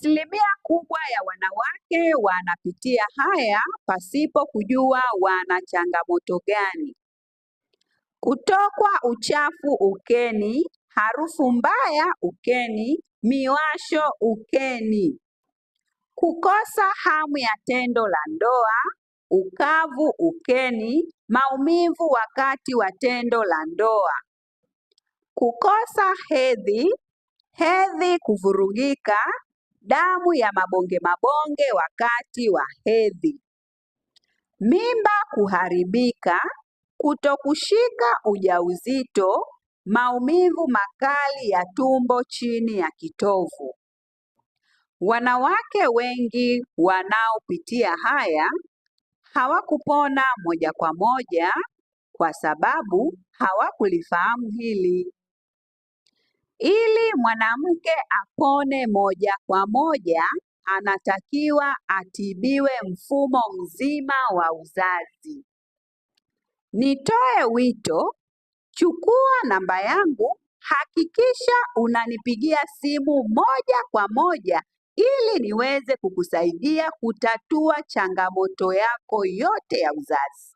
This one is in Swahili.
Asilimia kubwa ya wanawake wanapitia haya pasipo kujua wana changamoto gani. Kutokwa uchafu ukeni, harufu mbaya ukeni, miwasho ukeni. Kukosa hamu ya tendo la ndoa, ukavu ukeni, maumivu wakati wa tendo la ndoa. Kukosa hedhi, hedhi kuvurugika, damu ya mabonge mabonge wakati wa hedhi. Mimba kuharibika, kutokushika ujauzito, maumivu makali ya tumbo chini ya kitovu. Wanawake wengi wanaopitia haya hawakupona moja kwa moja kwa sababu hawakulifahamu hili. Ili mwanamke apone moja kwa moja, anatakiwa atibiwe mfumo mzima wa uzazi. Nitoe wito, chukua namba yangu, hakikisha unanipigia simu moja kwa moja ili niweze kukusaidia kutatua changamoto yako yote ya uzazi.